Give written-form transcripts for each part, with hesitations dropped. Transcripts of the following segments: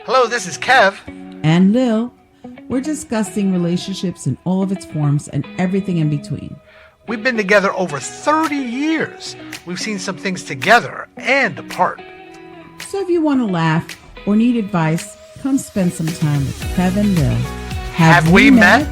Hello, this is Kev. And Lil. We're discussing relationships in all of its forms and everything in between. We've been together over 30 years. We've seen some things together and apart. So if you want to laugh or need advice, come spend some time with Kev and Lil. Have we met?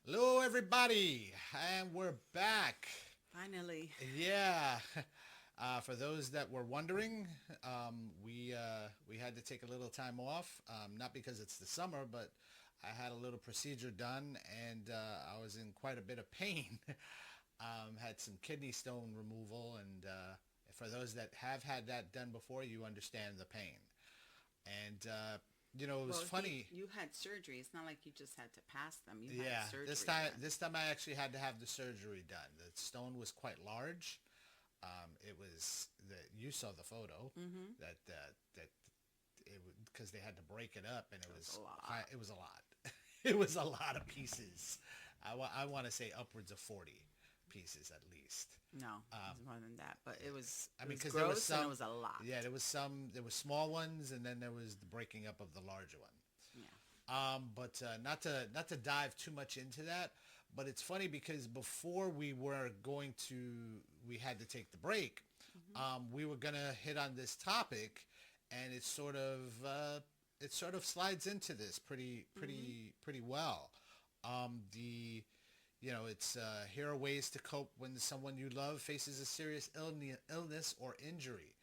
Hello, everybody, and we're back. Finally. Yeah. For those that were wondering, we had to take a little time off, not because it's the summer, but I had a little procedure done, and I was in quite a bit of pain. Had some kidney stone removal, and for those that have had that done before, you understand the pain. And it was funny. You had surgery. It's not like you just had to pass them. You Yeah, had surgery this time I actually had to have the surgery done. The stone was quite large. It was you saw the photo that because they had to break it up, and it was a lot. It was a lot. It was a lot of pieces. I want to say upwards of 40 pieces at least. No, it was more than that, but it was. Because gross, there was some, and it was a lot. Yeah, there were small ones, and then there was the breaking up of the larger one. Yeah. But not to dive too much into that. But it's funny because before we had to take the break. We were gonna hit on this topic, and it sort of slides into this pretty well. It's here are ways to cope when someone you love faces a serious illness or injury.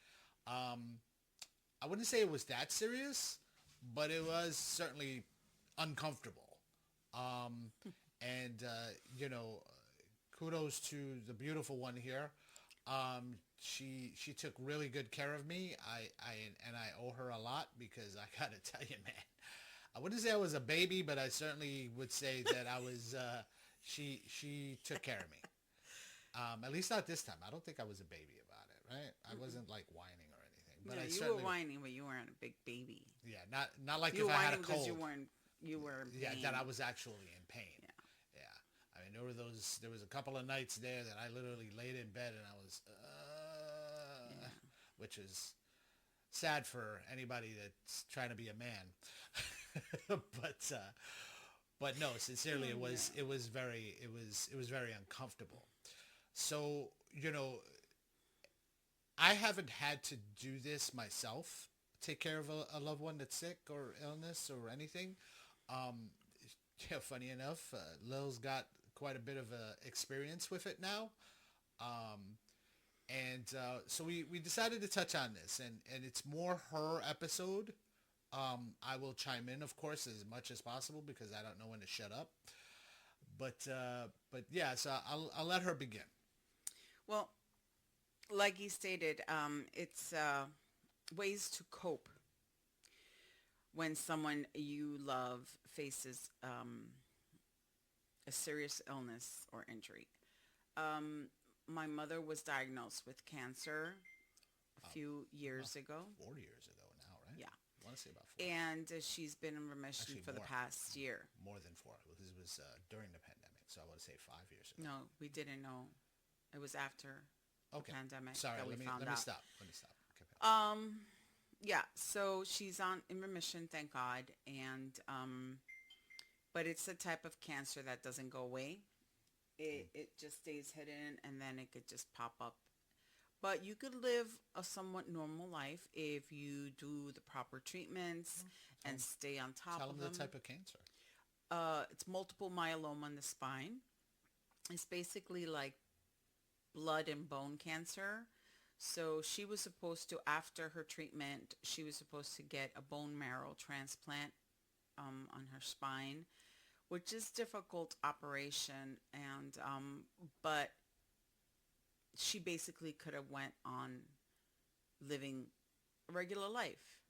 I wouldn't say it was that serious, but it was certainly uncomfortable. Kudos to the beautiful one here. She took really good care of me. I owe her a lot, because I gotta tell you, man, I wouldn't say I was a baby, but I certainly would say that I was. She took care of me. At least not this time. I don't think I was a baby about it, right? I wasn't like whining or anything. But no, you were whining, but you weren't a big baby. Yeah, not like you if I had a cold. You were in pain. Yeah, that I was actually in pain. Yeah. I mean, there was a couple of nights there that I literally laid in bed and I was, which is sad for anybody that's trying to be a man. But no, sincerely, it was very uncomfortable. So, I haven't had to do this myself, take care of a loved one that's sick or illness or anything. Funny enough, Lil's got quite a bit of experience with it now. So we decided to touch on this, and it's more her episode. I will chime in, of course, as much as possible, because I don't know when to shut up. But yeah, so I'll let her begin. Well, like he stated, it's ways to cope when someone you love faces a serious illness or injury. My mother was diagnosed with cancer a few years ago. 40 years ago now, right? Yeah. I want to say about 4. And she's been in remission for the past year. More than 4. Because it was during the pandemic, so I want to say 5 years ago. No, we didn't know. It was after the pandemic that we found out. Let me stop. Okay. Yeah, so she's in remission, thank God, and but it's a type of cancer that doesn't go away. It just stays hidden, and then it could just pop up. But you could live a somewhat normal life if you do the proper treatments and stay on top of them. Tell them the type of cancer. It's multiple myeloma in the spine. It's basically like blood and bone cancer. So she was supposed to, after her treatment, she was supposed to get a bone marrow transplant on her spine, which is difficult operation, and but she basically could have went on living a regular life,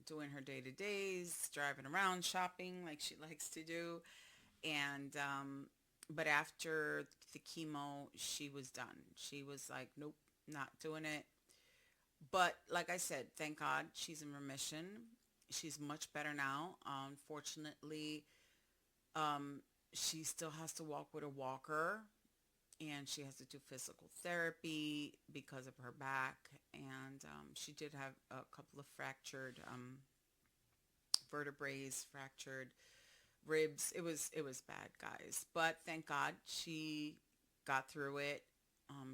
doing her day-to-days, driving around, shopping like she likes to do, and but after the chemo, she was done. She was like, nope, not doing it. But like I said, thank God she's in remission. She's much better now. Unfortunately, She still has to walk with a walker, and she has to do physical therapy because of her back. And she did have a couple of fractured vertebrae, fractured ribs. It was bad, guys. But thank God she got through it.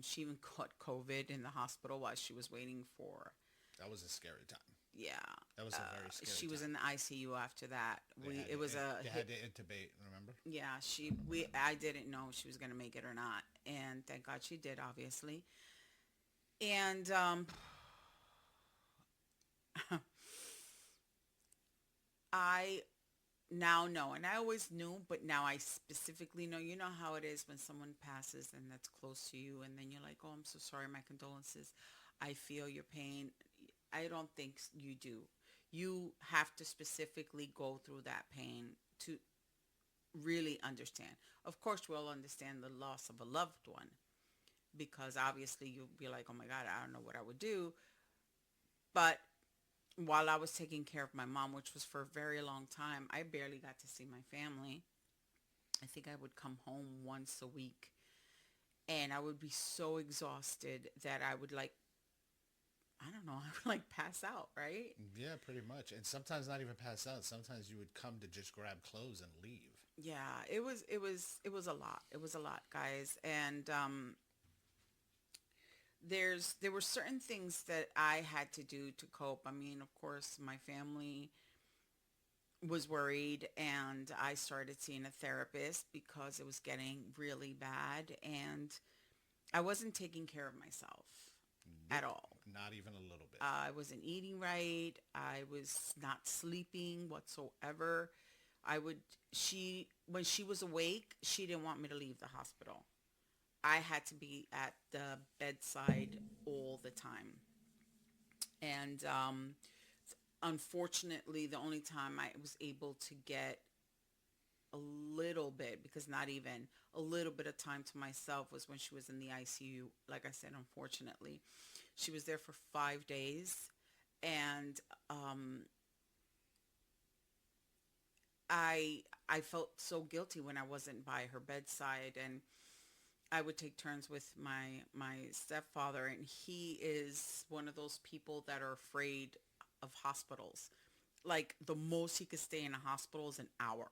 She even caught COVID in the hospital while she was waiting for. That was a scary time. Yeah, That was a very scary she was time. in the ICU after that. It was a They hit. had to intubate. Remember? Yeah, I didn't know she was gonna make it or not, and thank God she did, obviously. And I now know, and I always knew, but now I specifically know. You know how it is when someone passes and that's close to you, and then you're like, "Oh, I'm so sorry. My condolences. I feel your pain." I don't think you do. You have to specifically go through that pain to really understand. Of course, we'll understand the loss of a loved one because obviously you'll be like, "Oh my God, I don't know what I would do." But while I was taking care of my mom, which was for a very long time, I barely got to see my family. I think I would come home once a week, and I would be so exhausted that I would like, I don't know, I would like pass out, right? Yeah, pretty much. And sometimes not even pass out. Sometimes you would come to just grab clothes and leave. Yeah, it was a lot. It was a lot, guys. And there were certain things that I had to do to cope. I mean, of course, my family was worried, and I started seeing a therapist because it was getting really bad, and I wasn't taking care of myself Nope. at all. Not even a little bit. I wasn't eating right. I was not sleeping whatsoever. I would she When she was awake, she didn't want me to leave the hospital. I had to be at the bedside all the time. And unfortunately, the only time I was able to get a little bit, because not even a little bit of time to myself, was when she was in the ICU. Like I said, unfortunately, she was there for 5 days. And I felt so guilty when I wasn't by her bedside, and I would take turns with my stepfather, and he is one of those people that are afraid of hospitals. Like, the most he could stay in a hospital is an hour.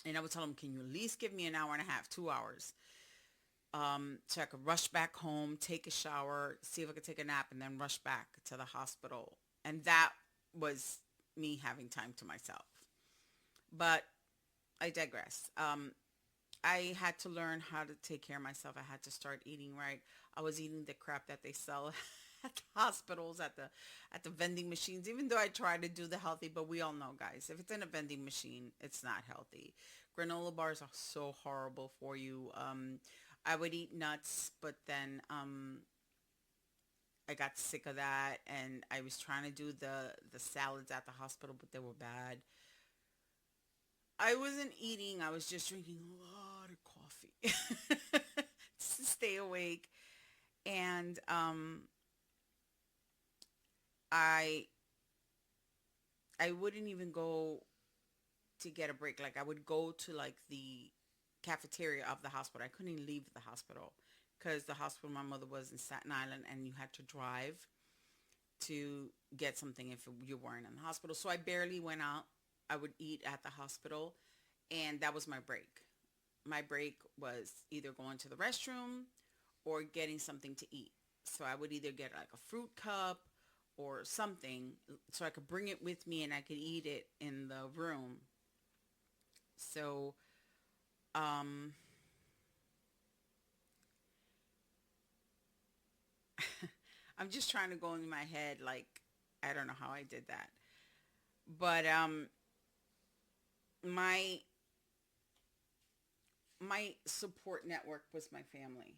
And I would tell him, "Can you at least give me an hour and a half, 2 hours, so I could rush back home, take a shower, see if I could take a nap, and then rush back to the hospital." And that was me having time to myself. But I digress. I had to learn how to take care of myself. I had to start eating right. I was eating the crap that they sell at the hospitals, at the vending machines. Even though I try to do the healthy, but we all know, guys, if it's in a vending machine, it's not healthy. Granola bars are so horrible for you. I would eat nuts, but then I got sick of that, and I was trying to do the salads at the hospital, but they were bad. I wasn't eating. I was just drinking a lot of coffee just to stay awake. And I I wouldn't even go to get a break. Like, I would go to like the cafeteria of the hospital. I couldn't even leave the hospital because the hospital my mother was in Staten Island, and you had to drive to get something if you weren't in the hospital. So I barely went out. I would eat at the hospital, and that was my break. My break was either going to the restroom or getting something to eat. So I would either get like a fruit cup or something so I could bring it with me and I could eat it in the room. So um, I'm just trying to go in my head, like, I don't know how I did that. But my my support network was my family.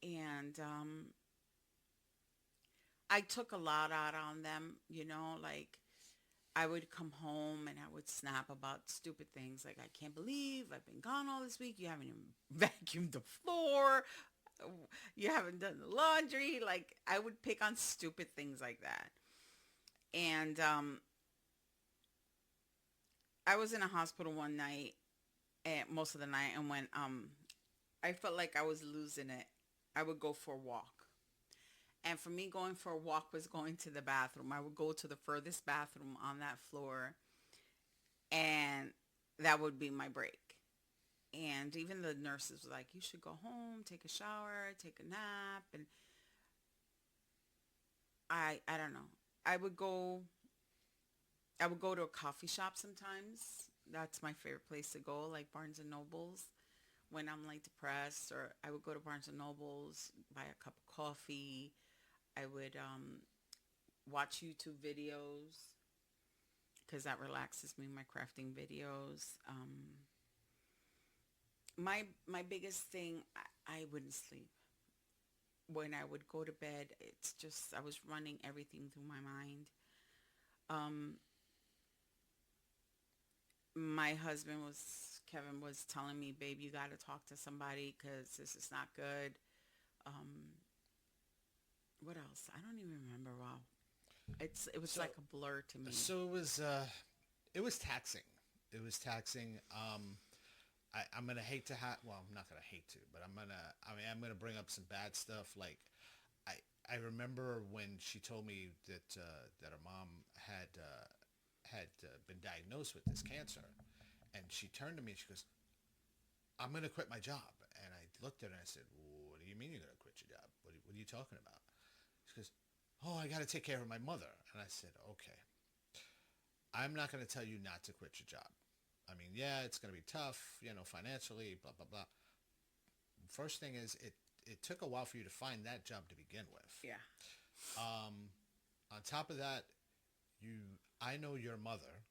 And I took a lot out on them, like, I would come home and I would snap about stupid things like, "I can't believe I've been gone all this week. You haven't even vacuumed the floor. You haven't done the laundry." Like, I would pick on stupid things like that. And I was in a hospital one night, and most of the night, and when I felt like I was losing it, I would go for a walk. And for me, going for a walk was going to the bathroom. I would go to the furthest bathroom on that floor, and that would be my break. And even the nurses were like, you should go home, take a shower, take a nap. And I don't know. I would go I would go to a coffee shop sometimes. That's my favorite place to go, like Barnes and Nobles when I'm like depressed, or I would go to Barnes and Nobles, buy a cup of coffee. I would watch YouTube videos because that relaxes me, my crafting videos. My biggest thing, I wouldn't sleep. When I would go to bed, it's just I was running everything through my mind. Um, my husband was Kevin was telling me, "Babe, you got to talk to somebody because this is not good." Um, what else? I don't even remember. Wow, it was So, like a blur to me. so it was taxing. It was taxing. I'm gonna hate to have. Well, I'm not gonna hate to, but I'm gonna bring up some bad stuff. Like, I I remember when she told me that her mom had been diagnosed with this cancer, and she turned to me and she goes, "I'm gonna quit my job." And I looked at her and I said, "What do you mean you're gonna quit your job? What are you talking about?" She goes, "Oh, I got to take care of my mother." And I said, "Okay, I'm not gonna tell you not to quit your job. I mean, yeah, it's gonna be tough, financially, blah blah blah. First thing is, it took a while for you to find that job to begin with. Yeah. Um, on top of that, I know your mother,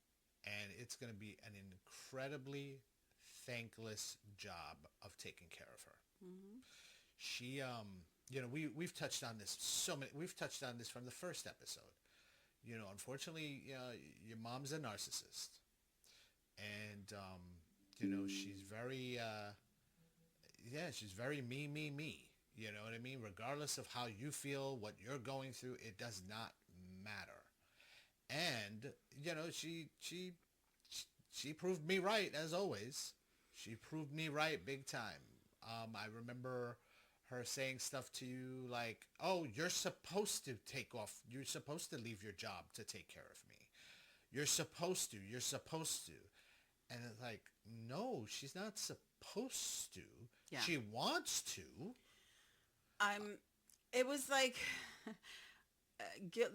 and it's going to be an incredibly thankless job of taking care of her. Hmm. She, we've touched on this we've touched on this from the first episode. Unfortunately, your mom's a narcissist, and she's very, yeah, she's very me, me, me. You know what I mean? Regardless of how you feel, what you're going through, it does not matter. And she proved me right, as always. She proved me right big time. I remember her saying stuff to you like, "Oh, you're supposed to take off. You're supposed to leave your job to take care of me. You're supposed to. You're supposed to." And it's like, no, she's not supposed to. Yeah. She wants to. I'm. It was like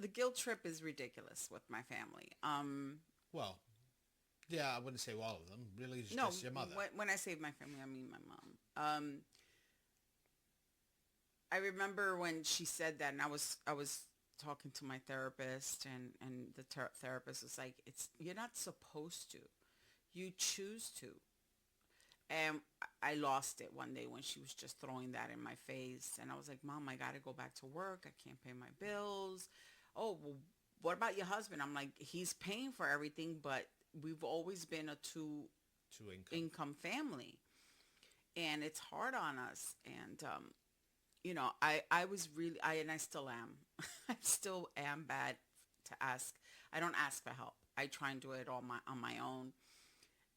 the guilt trip is ridiculous with my family. Well, yeah, I wouldn't say all of them. Really, it's No, just your mother. when I say my family, I mean my mom. I remember when she said that, and I was talking to my therapist, and the therapist was like, "It's you're not supposed to, you choose to." And I lost it one day when she was just throwing that in my face, and I was like, "Mom, I got to go back to work. I can't pay my bills." "Oh, well, what about your husband?" I'm like, "He's paying for everything, but we've always been a two To income. income family, and it's hard on us." And I was really and I still am. I still am bad to ask. I don't ask for help. I try and do it all on my own,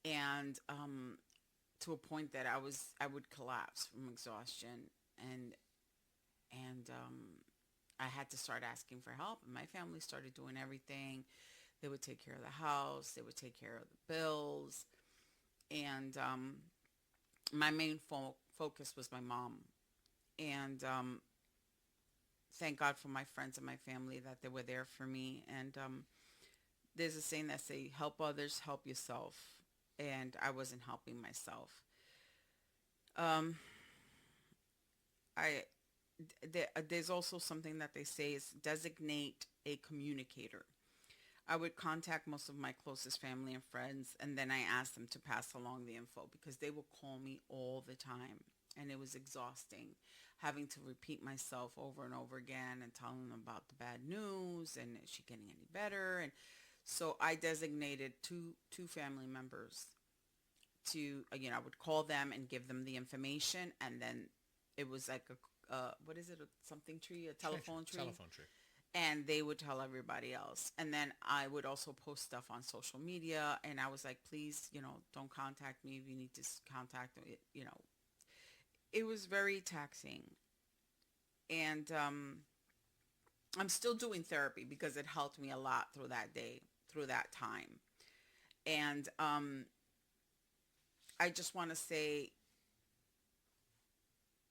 and to a point that I would collapse from exhaustion, and I had to start asking for help, and my family started doing everything. They would take care of the house, they would take care of the bills, and my main focus was my mom. And thank God for my friends and my family that they were there for me. And there's a saying that say, "Help others, help yourself." And I wasn't helping myself. Um, I there's also something that they say is designate a communicator. I would contact most of my closest family and friends, and then I asked them to pass along the info because they would call me all the time, and it was exhausting having to repeat myself over and over again and telling them about the bad news and is she getting any better. And so I designated two family members to, I would call them and give them the information, and then it was like a what is it, a something tree, a telephone tree. Telephone tree. and they would tell everybody else. And then I would also post stuff on social media, and I was like, please, don't contact me if you need to contact me. It was very taxing. And I'm still doing therapy because it helped me a lot through that day, through that time. And I just want to say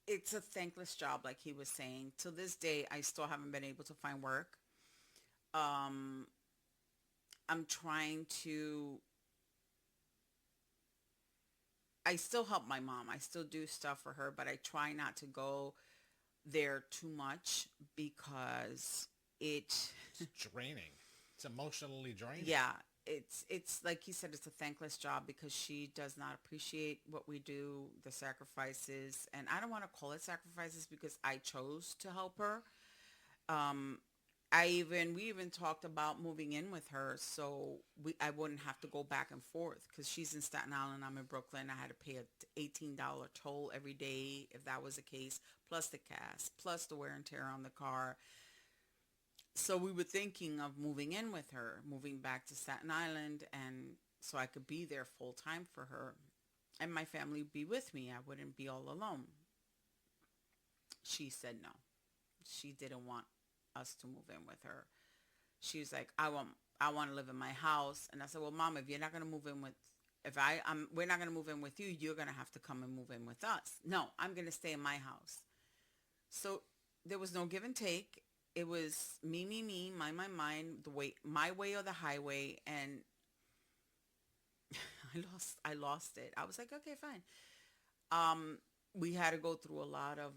it's a thankless job, like he was saying. To this day, I still haven't been able to find work. Um, I'm trying to, I still help my mom. I still do stuff for her, but I try not to go there too much because it, It's draining. It's emotionally draining. yeah, it's like he said, it's a thankless job because she does not appreciate what we do, the sacrifices, and I don't want to call it sacrifices because I chose to help her. Um, we even talked about moving in with her so I wouldn't have to go back and forth because she's in Staten Island, I'm in Brooklyn. I had to pay a $18 toll every day if that was the case, plus the gas, plus the wear and tear on the car. So we were thinking of moving in with her, moving back to Staten Island, and so I could be there full time for her and my family would be with me. I wouldn't be all alone. She said no. She didn't want us to move in with her. She was like, I want to live in my house. And I said, well, Mom, if you're not going to move in with, if we're not going to move in with you, you're going to have to come and move in with us. No, I'm going to stay in my house. So there was no give and take. It was me, my mind, the way, my way or the highway. And I lost it. I was like, okay, fine. We had to go through a lot of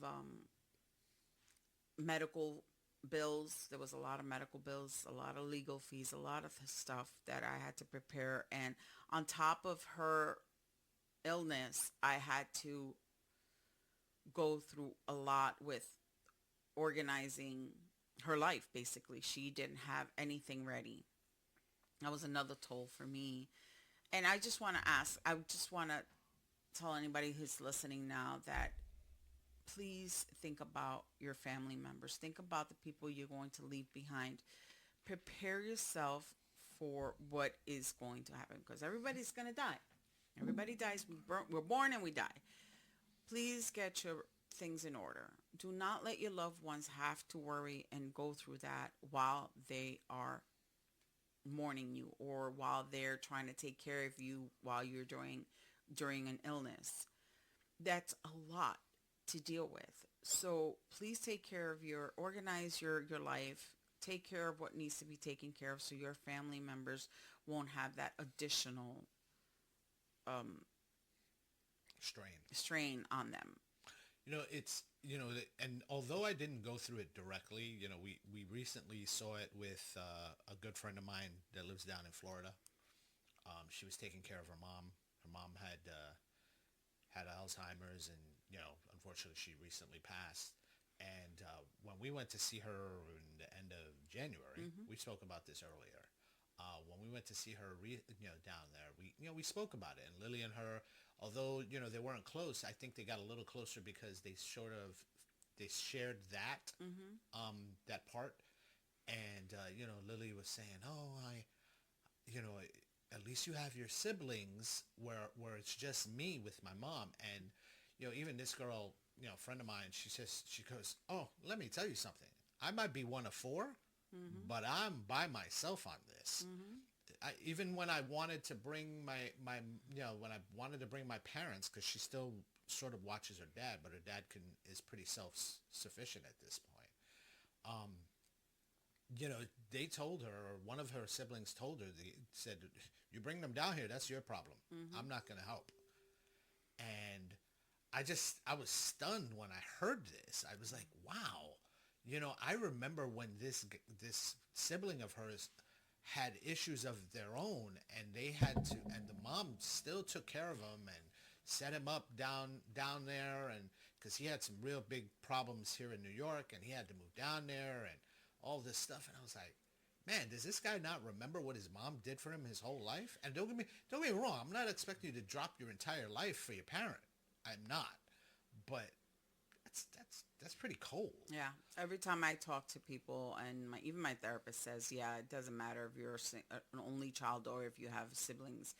medical bills. There was a lot of medical bills, a lot of legal fees, a lot of stuff that I had to prepare. And on top of her illness, I had to go through a lot with organizing her life, basically. She didn't have anything ready. That was another toll for me. And I just want to tell anybody who's listening now that please think about your family members. Think about the people you're going to leave behind. Prepare yourself for what is going to happen because everybody's going to die. Everybody dies. We're born and we die. Please get your things in order. Do not let your loved ones have to worry and go through that while they are mourning you or while they're trying to take care of you while you're during an illness. That's a lot to deal with. So please organize your life, take care of what needs to be taken care of so your family members won't have that additional um, strain on them. It's, and although I didn't go through it directly, we recently saw it with a good friend of mine that lives down in Florida. She was taking care of her mom. Her mom had Alzheimer's, and unfortunately, she recently passed. And when we went to see her in the end of January, we spoke about this earlier. When we went to see her, down there, we spoke about it. And Lily and her, although they weren't close, I think they got a little closer because they shared that part. And Lily was saying, "Oh, you know, at least you have your siblings where it's just me with my mom." And even this girl, friend of mine, she goes, "Oh, let me tell you something. I might be one of four, but I'm by myself on this." Even when I wanted to bring when I wanted to bring my parents, because she still sort of watches her dad, but her dad is pretty self-sufficient at this point. Um, they told her, or one of her siblings told her, they said, "You bring them down here, that's your problem. I'm not going to help." And I was stunned when I heard this. I was like, wow. I remember when this sibling of hers had issues of their own, and and the mom still took care of him and set him up down there, and because he had some real big problems here in New York, and he had to move down there and all this stuff. And I was like, man, does this guy not remember what his mom did for him his whole life? And don't get me wrong, I'm not expecting you to drop your entire life for your parent. I'm not. But that's pretty cold. Yeah. Every time I talk to people, and even my therapist says, yeah, it doesn't matter if you're an only child or if you have siblings.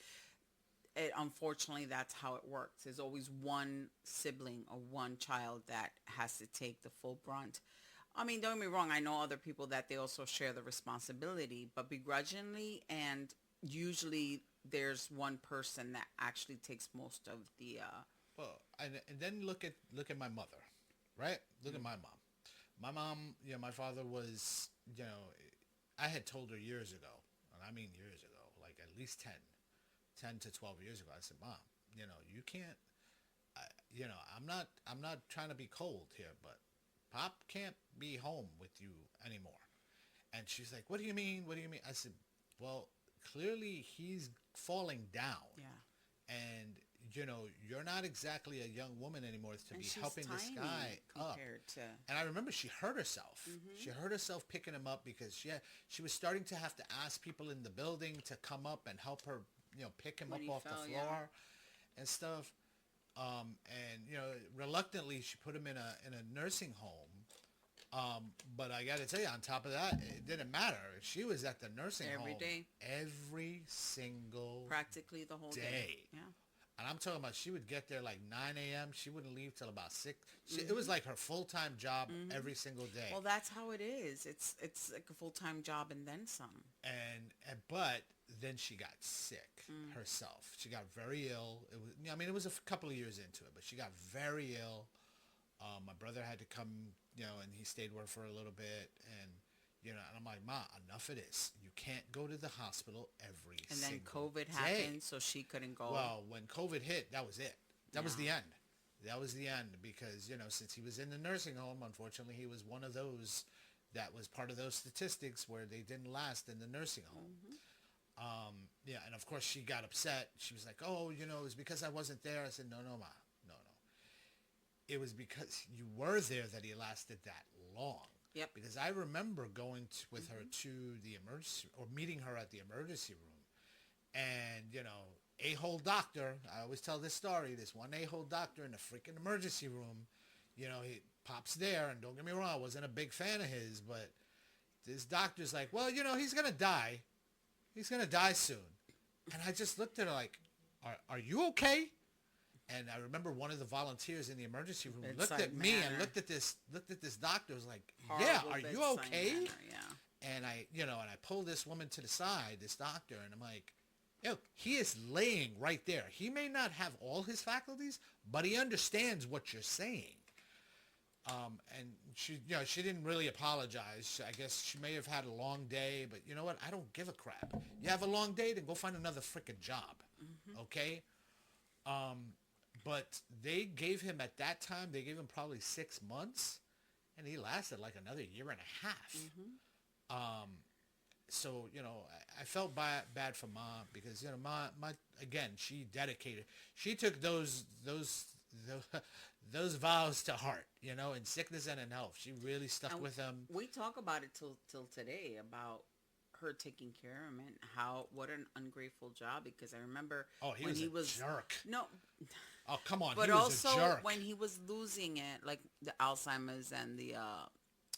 Unfortunately, that's how it works. There's always one sibling or one child that has to take the full brunt. I mean, don't get me wrong. I know other people that they also share the responsibility, but begrudgingly, and usually there's one person that actually takes most of the. Well, and then look at my mother, right? Look at my mom. My mom, my father was, I had told her years ago, and I mean years ago, like at least 10 to 12 years ago. I said, Mom, you can't, I'm not trying to be cold here, but Pop can't be home with you anymore. And she's like, what do you mean? What do you mean? I said, well, clearly he's falling down. Yeah. And, you're not exactly a young woman anymore to And be she's helping this tiny guy up. compared to. And I remember she hurt herself. She hurt herself picking him up because she was starting to have to ask people in the building to come up and help her, pick him When up he off fell, the yeah. floor and stuff. And reluctantly she put him in a nursing home. But I got to tell you, on top of that, it didn't matter. She was at the nursing Every home day. every single Practically the whole day. Yeah. And I'm talking about she would get there like 9 a.m. She wouldn't leave till about 6. It was like her full-time job every single day. Well, that's how it is. It's like a full-time job and then some. But then she got sick herself. She got very ill. It was a couple of years into it, but she got very ill. My brother had to come, and he stayed with her for a little bit. And I'm like, Ma, enough of this. You can't go to the hospital every And then single COVID day. happened, so she couldn't go. Well, when COVID hit, that was it. That was Yeah. the end. That was the end because, since he was in the nursing home, unfortunately, he was one of those that was part of those statistics where they didn't last in the nursing home. And of course she got upset. She was like, oh, it was because I wasn't there. I said, no, Ma, no. It was because you were there that he lasted that long. Yep. Because I remember going with her to the emergency, or meeting her at the emergency room. And, a-hole doctor, I always tell this story, this one a-hole doctor in the freaking emergency room, he pops there, and don't get me wrong, I wasn't a big fan of his, but this doctor's like, well, he's going to die. He's going to die soon. And I just looked at her like, are you okay? And I remember one of the volunteers in the emergency room looked at me and looked at this doctor, was like, yeah, are you okay? Yeah. And I pulled this woman to the side, this doctor, and I'm like, he is laying right there. He may not have all his faculties, but he understands what you're saying. And she didn't really apologize. I guess she may have had a long day, but you know what? I don't give a crap. You have a long day, then go find another freaking job. Okay? But they gave him, at that time, they gave him probably 6 months, and he lasted like another year and a half. So, I felt bad for Ma because, Ma, again, she dedicated. She took those vows to heart, in sickness and in health. She really stuck with them. We talk about it till today about her taking care of him and what an ungrateful job, because I remember when he was a jerk. No. Oh, come on. But he was also a jerk. when he was losing it, like the Alzheimer's and the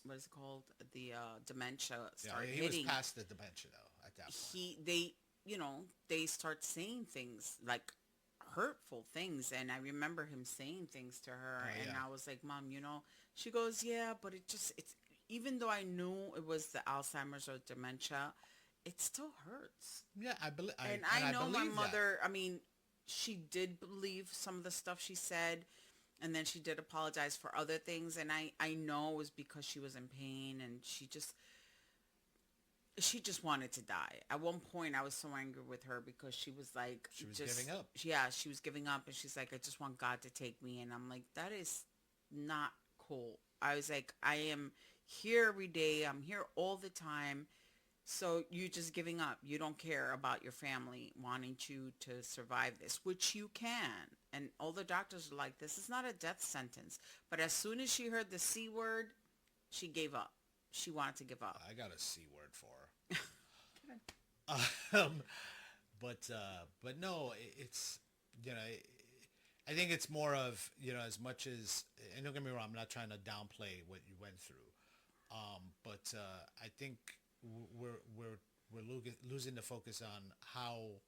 what is it called? The dementia started he hitting. was past the dementia though at that point. They start saying things like hurtful things, and I remember him saying things to her, and I was like, Mom, she goes, yeah, but it's even though I knew it was the Alzheimer's or dementia, it still hurts. Yeah, I believe. And I know my mother. I mean, she did believe some of the stuff she said, and then she did apologize for other things, and I know it was because she was in pain, and she just wanted to die. At one point, I was so angry with her because she was like, she was giving up. Yeah, she was giving up, and she's like, I just want God to take me, and I'm like, that is not cool. I was like, I am here every day. I'm here all the time. So you're just giving up. You don't care about your family wanting you to survive this, which you can. And all the doctors are like, this is not a death sentence. But as soon as she heard the C word, she gave up. She wanted to give up. I got a C word for her. But no, it's, I think it's more of, as much as, and don't get me wrong, I'm not trying to downplay what you went through. But I think we're losing the focus on how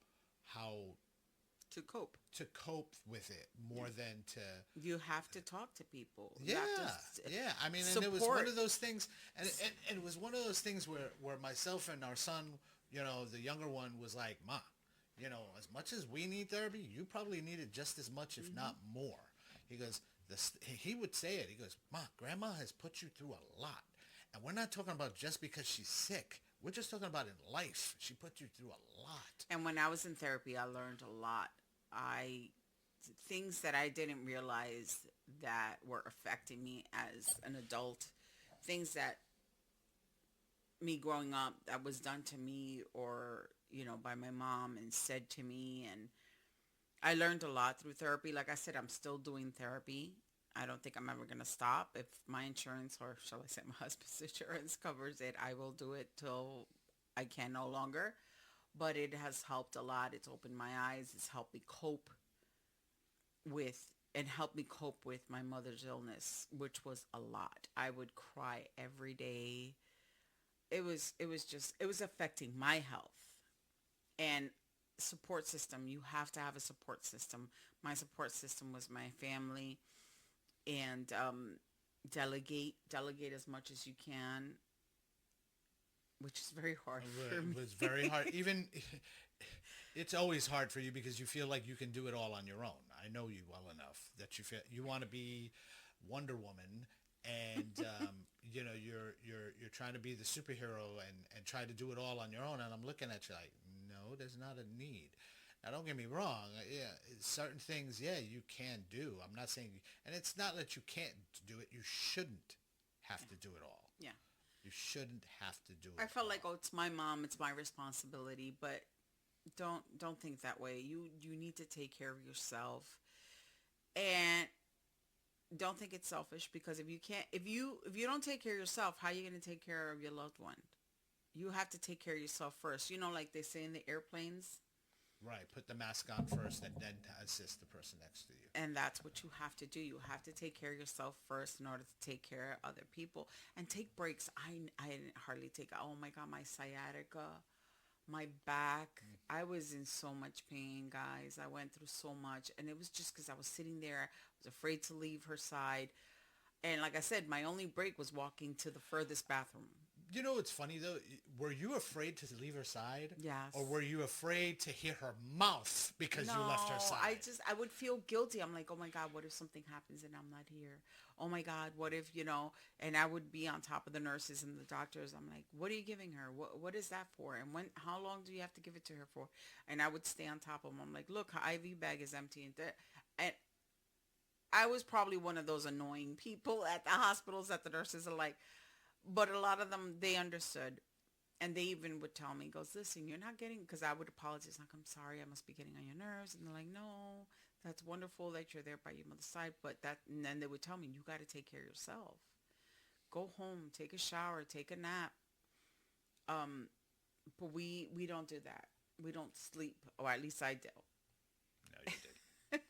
To cope. to cope with it more than to. You have to talk to people. You Yeah, have to yeah. I mean, and support. it was one of those things, and it was one of those things where myself and our son, the younger one was like, Ma, as much as we need therapy, you probably need it just as much, if not more. He goes, he would say it. He goes, Ma, Grandma has put you through a lot. And we're not talking about just because she's sick. We're just talking about in life. She put you through a lot. And when I was in therapy, I learned a lot. Things that I didn't realize that were affecting me as an adult, things that me growing up that was done to me or, by my mom and said to me. And I learned a lot through therapy. Like I said, I'm still doing therapy. I don't think I'm ever going to stop. If my insurance, or shall I say my husband's insurance, covers it, I will do it till I can no longer. But it has helped a lot. It's opened my eyes. It's helped me cope with my mother's illness, which was a lot. I would cry every day. It was affecting my health. And support system, you have to have a support system. My support system was my family. And delegate as much as you can, which is very hard for me. It was very hard. Even it's always hard for you because you feel like you can do it all on your own. I know you well enough that you feel you want to be Wonder Woman, and you're trying to be the superhero and try to do it all on your own. And I'm looking at you like, no, there's not a need. Now, don't get me wrong. Yeah, certain things, you can do. I'm not saying, and it's not that you can't do it. You shouldn't have to do it all. Yeah. You shouldn't have to do it. I felt like, it's my mom, it's my responsibility, but don't think that way. You need to take care of yourself, and don't think it's selfish, because if you don't take care of yourself, how are you going to take care of your loved one? You have to take care of yourself first. Like they say in the airplanes. Right. Put the mask on first and then assist the person next to you. And that's what you have to do. You have to take care of yourself first in order to take care of other people. And take breaks. I didn't hardly take, oh my God, my sciatica, my back. I was in so much pain, guys. I went through so much. And it was just because I was sitting there. I was afraid to leave her side. And like I said, my only break was walking to the furthest bathroom. It's funny though. Were you afraid to leave her side? Yes. Or were you afraid to hear her mouth because you left her side? I would feel guilty. I'm like, oh my God, what if something happens and I'm not here? Oh my God, what if, and I would be on top of the nurses and the doctors. I'm like, what are you giving her? What is that for? And how long do you have to give it to her for? And I would stay on top of them. I'm like, look, her IV bag is empty. And I was probably one of those annoying people at the hospitals that the nurses are like, but a lot of them, they understood. And they even would tell me, goes, listen, you're not getting, because I would apologize. Like, I'm sorry, I must be getting on your nerves. And they're like, no, that's wonderful that you're there by your mother's side. And then they would tell me, you got to take care of yourself. Go home, take a shower, take a nap. But we don't do that. We don't sleep, or at least I do. No, you didn't.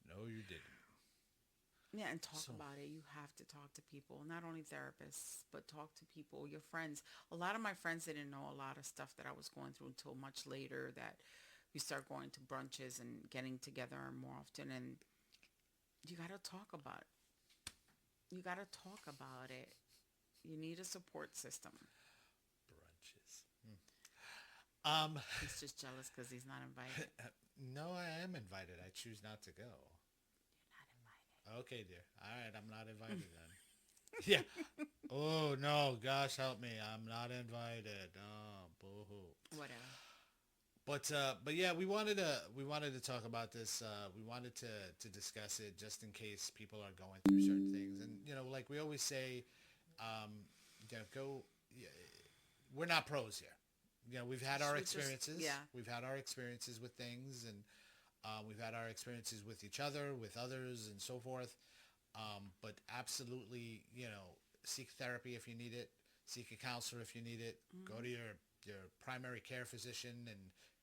No, you didn't. Yeah, and talk about it. You have to talk to people, not only therapists, but talk to people, your friends. A lot of my friends didn't know a lot of stuff that I was going through until much later, that we start going to brunches and getting together more often. And you got to talk about it. You got to talk about it. You need a support system. Brunches. He's just jealous because he's not invited. No, I am invited. I choose not to go. Okay, dear. All right, I'm not invited then. Yeah. Oh no, gosh help me, I'm not invited. Oh, boo-hoo. Whatever. But yeah, we wanted to talk about this. We wanted to discuss it just in case people are going through certain things. And like we always say, we're not pros here. We've had our experiences. We've had our experiences with things, and we've had our experiences with each other, with others, and so forth. But absolutely, seek therapy if you need it. Seek a counselor if you need it. Go to your primary care physician and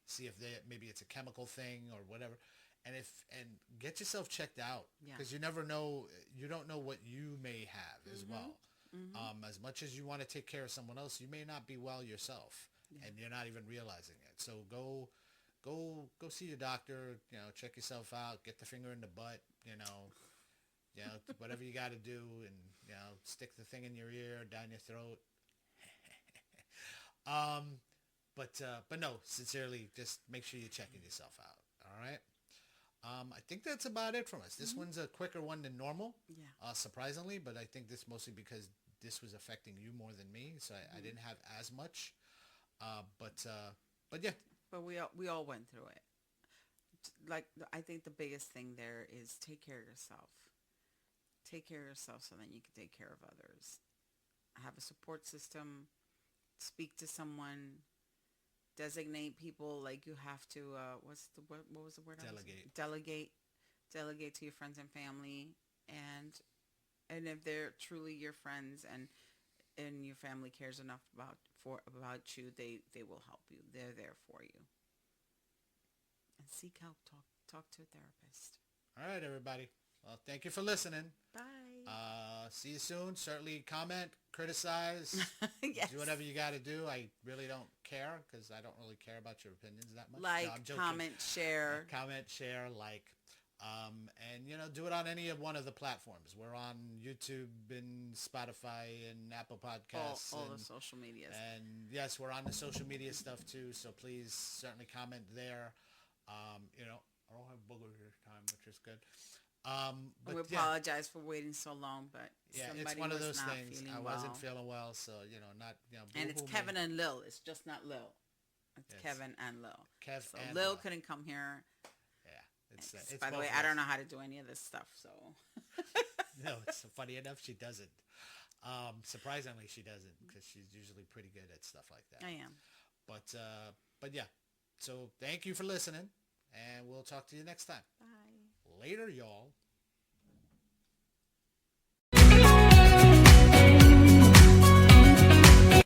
see if maybe it's a chemical thing or whatever. and get yourself checked out, Yeah. because you never know. You don't know what you may have as well. As much as you want to take care of someone else, you may not be well yourself, and you're not even realizing it. So go see your doctor. Check yourself out. Get the finger in the butt. Whatever you got to do, and stick the thing in your ear, down your throat. But no, sincerely, just make sure you're checking yourself out. All right. I think that's about it from us. This one's a quicker one than normal, Yeah. surprisingly, but I think this mostly because this was affecting you more than me, so I didn't have as much. But yeah, But we all went through it. Like, I think the biggest thing there is take care of yourself. Take care of yourself so that you can take care of others. Have a support system. Speak to someone. Designate people, like you have to. What was the word? Delegate. Delegate to your friends and family, and if they're truly your friends and your family cares enough about you, they will help you. They're there for you. And seek help. Talk to a therapist. All right, everybody. Well, thank you for listening. Bye. See you soon. Certainly comment, criticize, Yes. do whatever you got to do. I really don't care, because I don't really care about your opinions that much. Like, No, I'm joking. comment, share. Comment, share, like. And do it on any of one of the platforms. We're on YouTube and Spotify and Apple Podcasts. All and, the social medias. And yes, we're on the social media stuff too. So please certainly comment there. I don't have boogers this time, which is good. But we apologize for waiting so long, but somebody it's one of was those not things. feeling I well. wasn't feeling well, so not And it's boo-hoo Kevin me. and Lil. It's just not Lil. It's Yes. Kevin and Lil. Kev So and Lil Lil. couldn't come here. Yeah, it's By the both way, of I don't us. know how to do any of this stuff, so. No, it's funny enough, she doesn't. Surprisingly, she doesn't, because she's usually pretty good at stuff like that. I am. But yeah. So thank you for listening, and we'll talk to you next time. Bye. Later, y'all.